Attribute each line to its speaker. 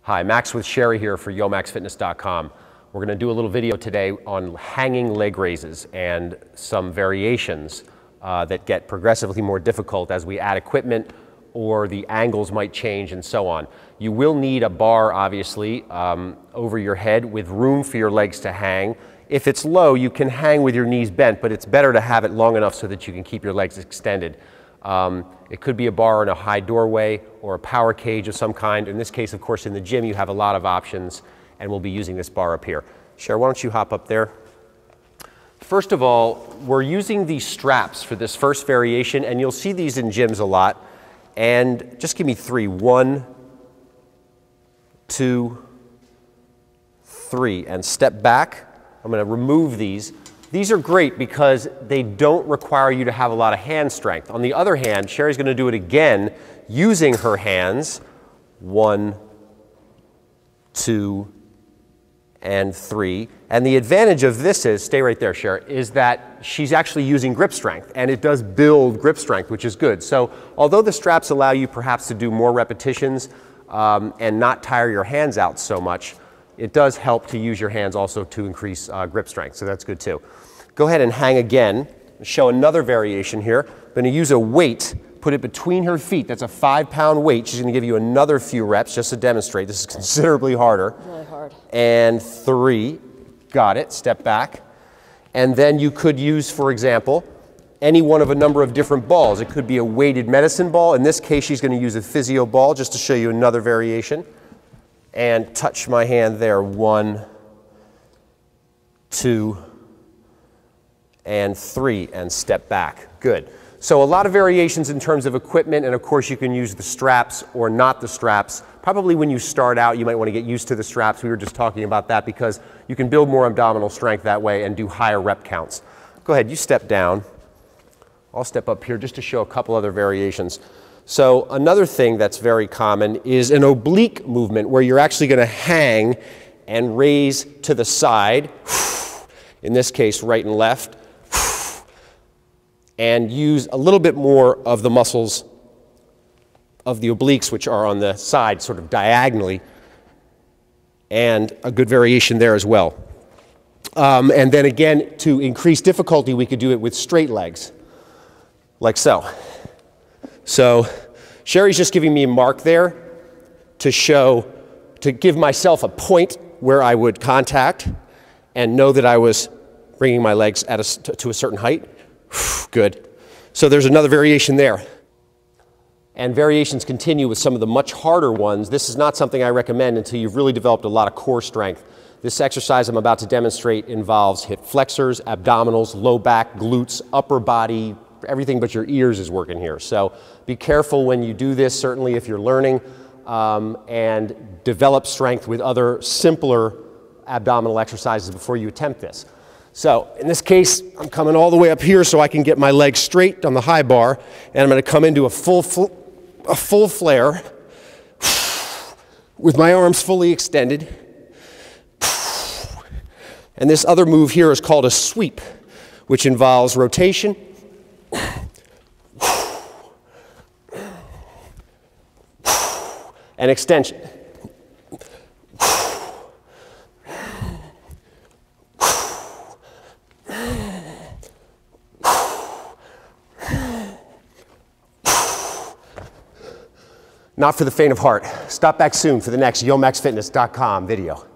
Speaker 1: Hi, Max with Sherry here for yomaxfitness.com. We're going to do a little video today on hanging leg raises and some variations that get progressively more difficult as we add equipment or the angles might change and so on. You will need a bar, obviously, over your head with room for your legs to hang. If it's low, you can hang with your knees bent, but it's better to have it long enough so that you can keep your legs extended. It could be a bar in a high doorway or a power cage of some kind. In this case, of course, in the gym, you have a lot of options, and we'll be using this bar up here. Sherry, why don't you hop up there? First of all, we're using these straps for this first variation, and you'll see these in gyms a lot. And just give me three. 1, 2, 3, and step back. I'm going to remove these. These are great because they don't require you to have a lot of hand strength. On the other hand, Sherry's going to do it again using her hands. 1, 2, and 3. And the advantage of this is, stay right there, Sherry, is that she's actually using grip strength, and it does build grip strength, which is good. So although the straps allow you perhaps to do more repetitions and not tire your hands out so much, it does help to use your hands also to increase grip strength, so that's good too. Go ahead and hang again. Show another variation here. I'm going to use a weight, put it between her feet. That's a 5-pound weight. She's going to give you another few reps just to demonstrate. This is considerably harder.
Speaker 2: Really hard.
Speaker 1: And 3. Got it. Step back. And then you could use, for example, any one of a number of different balls. It could be a weighted medicine ball. In this case, she's going to use a physio ball just to show you another variation. And touch my hand there. 1, 2, and 3, and step back. Good. So a lot of variations in terms of equipment, and of course you can use the straps or not the straps. Probably when you start out, you might want to get used to the straps. We were just talking about that because you can build more abdominal strength that way and do higher rep counts. Go ahead, you step down. I'll step up here just to show a couple other variations. So another thing that's very common is an oblique movement where you're actually going to hang and raise to the side, in this case right and left, and use a little bit more of the muscles of the obliques, which are on the side sort of diagonally, and a good variation there as well. And then again, to increase difficulty, we could do it with straight legs, like so. So Sherry's just giving me a mark there to show, to give myself a point where I would contact and know that I was bringing my legs at to a certain height. Good. So there's another variation there. And variations continue with some of the much harder ones. This is not something I recommend until you've really developed a lot of core strength. This exercise I'm about to demonstrate involves hip flexors, abdominals, low back, glutes, upper body, everything but your ears is working here. So be careful when you do this, certainly if you're learning, and develop strength with other simpler abdominal exercises before you attempt this. So in this case, I'm coming all the way up here so I can get my legs straight on the high bar, and I'm going to come into a full flare with my arms fully extended. And this other move here is called a sweep, which involves rotation and extension. Not for the faint of heart. Stop back soon for the next yomaxfitness.com video.